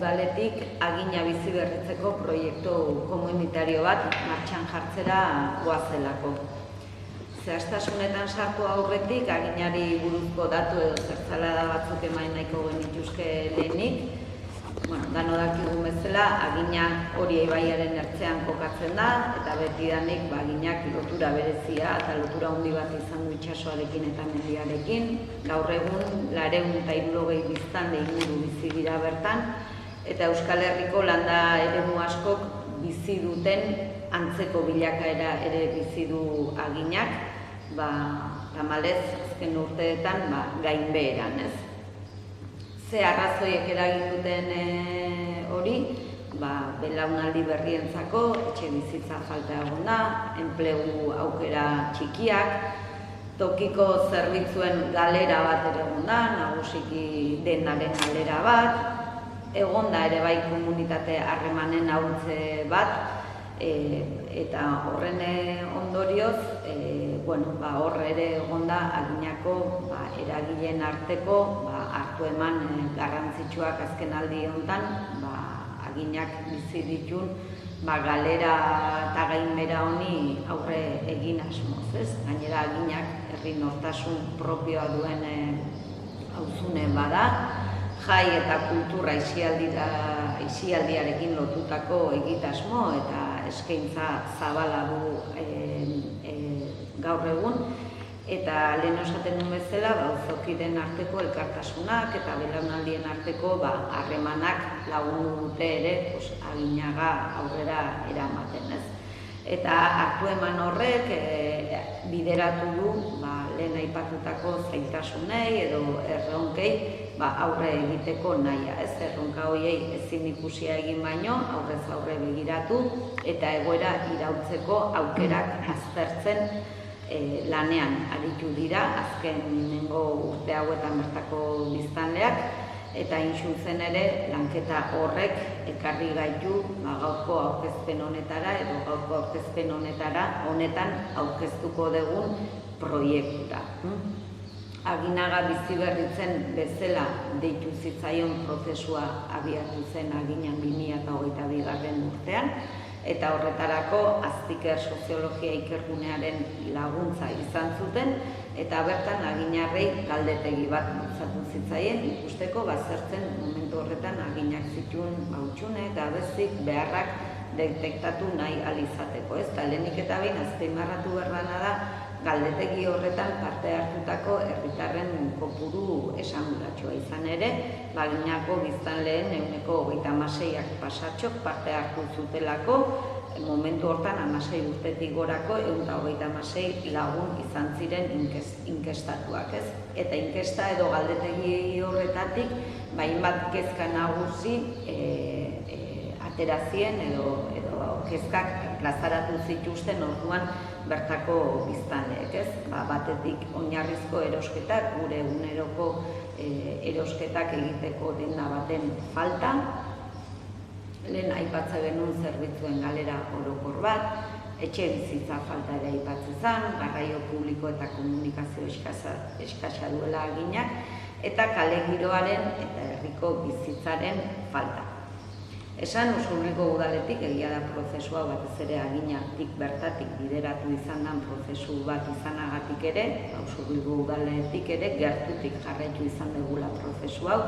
udaletik agina bizi berritzeko proiektu komunitario bat martxan jartzera goazelako. Zehaztasunetan sartu aurretik aginari buruzko datu edo zertzalada batzuk eman nahiko genituzke lehenik. Dano dakigun bezala, agina hori ibaiaren ertzean kokatzen da, eta betidanik aginak lotura berezia eta lotura handi bat izan du itsasoarekin eta mendiarekin. Gaur egun 460 biztanle inguru bizi dira bertan, eta Euskal Herriko landa eremu askok bizi duten antzeko bilakaera ere bizi du aginak, tamalez azken urteetan gainbeheran, ez? Ze arrazoiek eragin duten hori, belaunaldi berrientzako etxe bizitza falta egon da, enplegu aukera txikiak, tokiko zerbitzuen galera bat ere egon da, nagusiki denaren galera bat, egon da ere bai komunitate harremanen ahultze bat, eta horren ondorioz, hor ere egon da aginako eragileen arteko hartu eman garrantzitsuak azken aldi honetan, aginak bizi ditun galera eta gainbehera honi aurre egin asmoz, ez? Gainera aginak herri nortasun propioa duen auzune bada, jai eta kultura aisialdiarekin lotutako egitasmo eta eskaintza zabala du gaur egun, eta lehen esaten duen bezala, auzokideen arteko elkartasunak eta belaunaldien arteko harremanak lagundu dute ere aginaga aurrera eramaten, ez? Eta hartu eman horrek bideratu du lehen aipatutako zailtasunei edo erronkei aurre egiteko nahia, ez? Erronka horiei ezin ikusia egin baino, aurrez aurre begiratu eta egoera irautzeko aukerak aztertzen lanean aritu dira azkenengo urte hauetan bertako biztanleak, eta intxuntzen ere lanketa horrek ekarri gaitu gaurko aurkezpen honetara edo gaurko aurkezpen honetan aurkeztuko dugun proiektura. Aginaga bizi berritzen bezala deitu zitzaion prozesua abiatu zen aginan 2022 urtean, eta horretarako Aztiker soziologia ikergunearen laguntza izan zuten, eta bertan aginarrei galdetegi bat bultzatu zitzaien ikusteko zertzen momentu horretan aginak zituen hutsune, gabezik, beharrak detektatu nahi alizateko, ez? Lehenik eta behin azpimarratu behar da galdetegi horretan parte hartutako herritarren kopuru esanguratsua izan ere, aginako biztanleen 26% pasatxok parte hartu zutelako, momentu hortan 16 urtetik gorako 126 lagun izan ziren inkestatuak, ez? Eta inkesta edo galdetegi horretatik, hainbat kezka nagusi aterazien edo kezkak plazaratu zituzten orduan bertako biztanleek, ez? Batetik oinarrizko erosketak, gure eguneroko erosketak egiteko denda baten falta, lehen aipatzen genuen zerbitzuen galera orokor bat, etxe bizitza falta ere aipatzen zen, garraio publiko eta komunikazio eskasa duela aginak, eta kale giroaren eta herriko bizitzaren falta. Esan Usurbilgo udaletik egia da prozesua batez ere aginatik bertatik bideratu izan den prozesu bat izanagatik ere, Usurbilgo udaletik ere gertutik jarraitu izan dugula prozesu hau,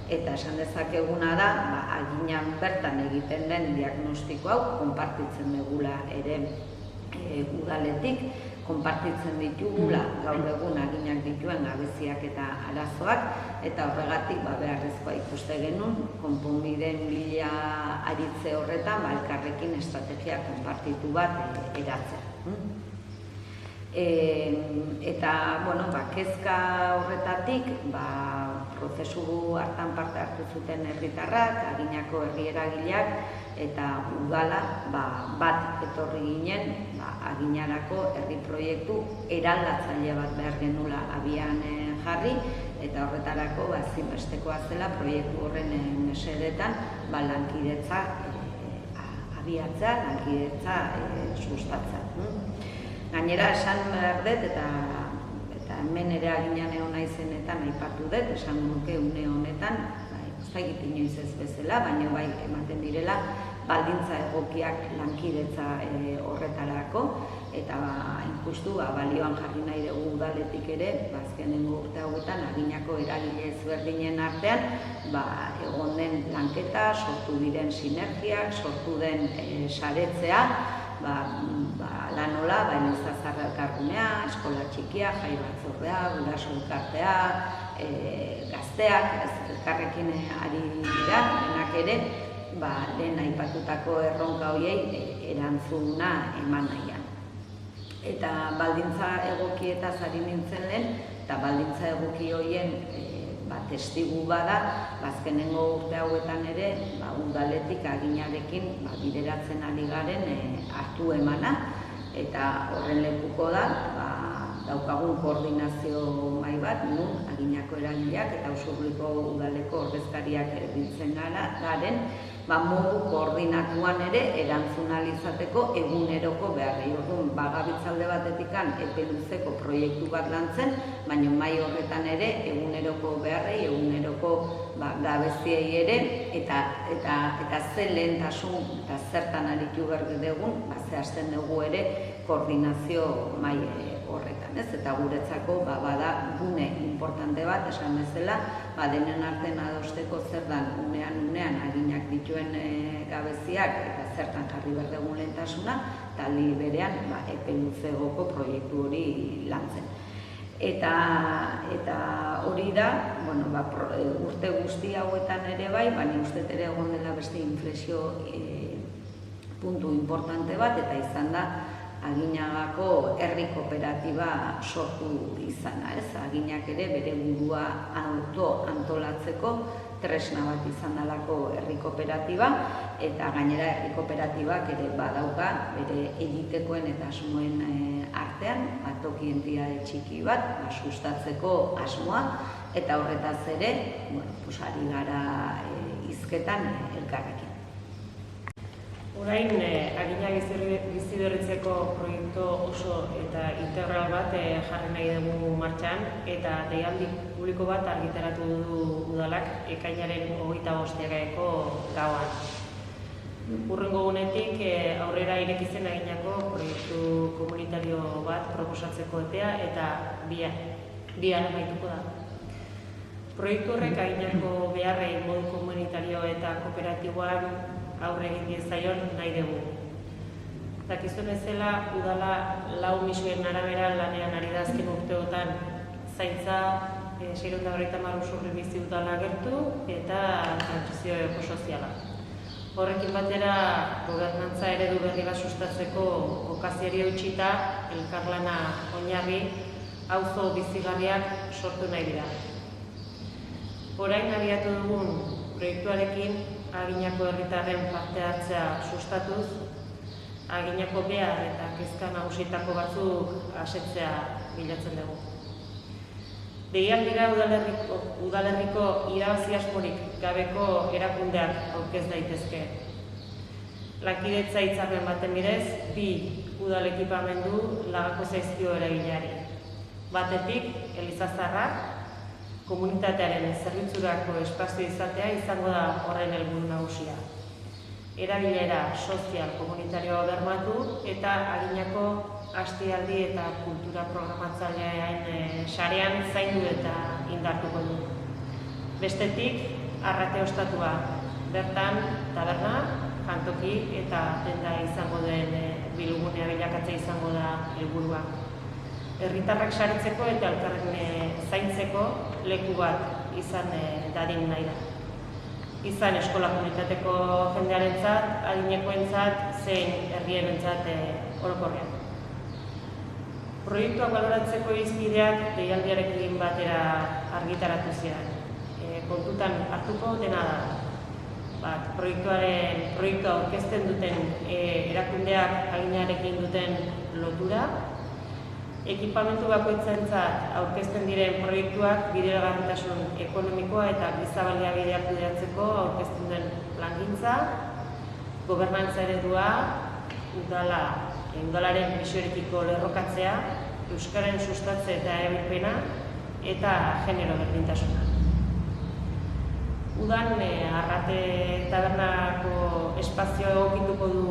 eta esan dezakeguna da aginan bertan egiten den diagnostiko hau konpartitzen dugula ere udaletik, konpartitzen ditugula gaur egun aginak dituen gabeziak eta arazoak, eta horregatik beharrezkoa ikuste genuen konponbideen bila aritze horretan elkarrekin estrategia konpartitu bat eratzea. Eta, kezka horretatik, prozesu hartan parte hartu zuten herritarrak, aginako herri eragileak, eta udala bat etorri ginen, aginarako herri proiektu eraldatzaile bat behar genula abian jarri, eta horretarako ezinbestekoa zela proiektu horren mesedetan lankidetza abiatzea, lankidetza sustatzea. Gainera esan behar dut, eta hemen ere aginan egon naizenetan aipatu dut, esan nuke une honetan, ez dakit inoiz ez bezala, baina bai ematen direla baldintza egokiak lankidetza horretarako, eta injustu balioan jarri nahi dugu udaletik ere, azkenengo urte hauetan adinako eragile ezberdinen artean egon den lanketa, sortu diren sinergiak, sortu den saretzea, lanola, Elizazarra elkargunea, eskola txikia, jai batzordea, guraso elkartea, gazteak, elkarrekin ari dira, denak ere, lehen aipatutako erronka horiei erantzuna eman nahian. Eta baldintza egokietaz ari nintzen lehen, eta baldintza egoki horien testigu bada, azkenengo urte hauetan ere, udaletik aginarekin bideratzen ari garen hartu emana, eta horren lekuko da, daukagun koordinazio mahai bat, nun aginako eragileak eta Usurbilko udaleko ordezkariak biltzen garen, modu koordinatuan ere erantzun ahal izateko eguneroko beharrei. Orduan, gabiltzalde batetikan epe luzeko proiektu bat lantzen, baina mahai horretan ere eguneroko beharrei, eguneroko gabeziei ere, eta ze lehentasun eta zertan aritu behar dugun, zehazten dugu ere koordinazio mahai horretan, ez? Eta guretzako bada gune importante bat, esan bezala, denen artean adosteko zer dan unean aginak dituen gabeziak eta zertan jarri behar dugun lehentasuna, eta aldi berean epe luzegoko proiektu hori lantzen. Eta hori da, urte guzti hauetan ere bai, baina uste ere egon dela beste inflexio puntu importante bat, eta izan da Aginagako herri kooperatiba sortu izana, ez? Aginak ere bere burua antolatzeko tresna bat izan dalako herri kooperatiba, eta gainera herri kooperatibak ere badauka bere egitekoen eta asmoen artean, toki entitate txiki bat sustatzeko asmoa, eta horretaz ere, ari gara hizketan elkarrekin. Orain, Agina biziberritzeko proiektu oso eta integral bat jarri nahi dugu martxan, eta deialdi publiko bat argitaratu du udalak ekainaren 25. gauan. Hurrengo egunetik aurrera irekitzen Aginako proiektu komunitario bat proposatzeko epea, eta bihar amaituko da. Proiektu horrek Aginako beharrei modu komunitario eta kooperatiboan aurre egin diezaion nahi dugu. Dakizuen bezala, udala 4 misioen arabera lanean ari da azken urteotan zaintza 650 usurri bizi udala gertu eta trantsizio ekosoziala. Horrekin batera, gobernantza eredu berri bat sustatzeko okazioari eutxita, elkarlana oinarri, auzo bizigarriak sortu nahi dira. Orain abiatu dugun proiektuarekin Aginako herritarren parte hartzea sustatuz, Aginako behar eta kezka nagusietako batzuk asetzea bilatzen dugu. Deialdira udalerriko irabazi asmorik gabeko erakundeak aurkez daitezke. Lankidetza hitzarmen baten bidez, 2 udal ekipamendu lagako zaizkio eragileari. Batetik, Elizazarrak, komunitatearen zerbitzurako espazio izatea izango da horren helburu nagusia. Erabilera sozial komunitarioa bermatu eta Aginako astialdi eta kultura programatzailearen sarean zaindu eta indartuko du. Bestetik, Arrate ostatua, bertan taberna, jantoki eta denda izango den bilgunea bilakatzea izango da helburua. Herritarrak saretzeko eta elkarren zaintzeko leku bat izan dadin nahi da. Izan eskola komunitateko jendearentzat, adinekoentzat, zein herrienentzat orokorrean. Proiektuak baloratzeko irizpideak deialdiarekin batera argitaratu ziren. Kontutan hartuko dena da. Proiektua aurkezten duten erakundeak Aginarekin duten lotura, ekipamentu bakoitzentzat aurkezten diren proiektuak bideragarritasun ekonomikoa eta giza baliabideak kudeatzeko aurkezten den plangintza, gobernantza eredua, udalaren misioarekiko lerrokatzea, euskaren sustatze eta erabilpena eta genero berdintasuna. Udan Arrate tabernako espazio egokituko du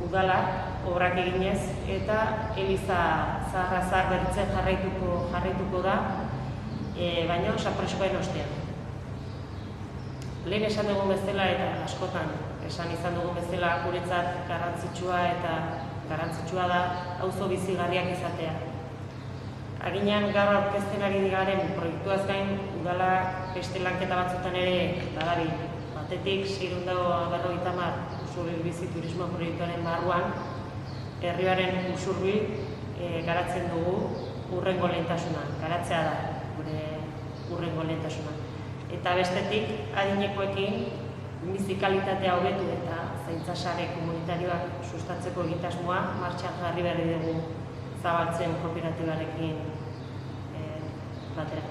udala, obrak eginez, eta Eliza zaharra berritzen jarraituko da, baina sapreskoen ostean. Lehen esan dugun bezala eta askotan esan izan dugun bezala guretzat garrantzitsua da auzo bizigarriak izatea. Aginan gaur aurkezten ari garen proiektuaz gain, udala beste lanketa batzutan ere badabil. Batetik 650 usurbil bizi turismo proiektuaren barruan, herriaren usurbil garatzen dugu hurrengo lehentasuna. Garatzea da gure hurrengo lehentasuna. Eta bestetik, adinekoekin bizi kalitatea hobetu eta zaintza sare komunitarioak sustatzeko egitasmoa martxan jarri berri dugu zabaltzen kooperatibarekin batera.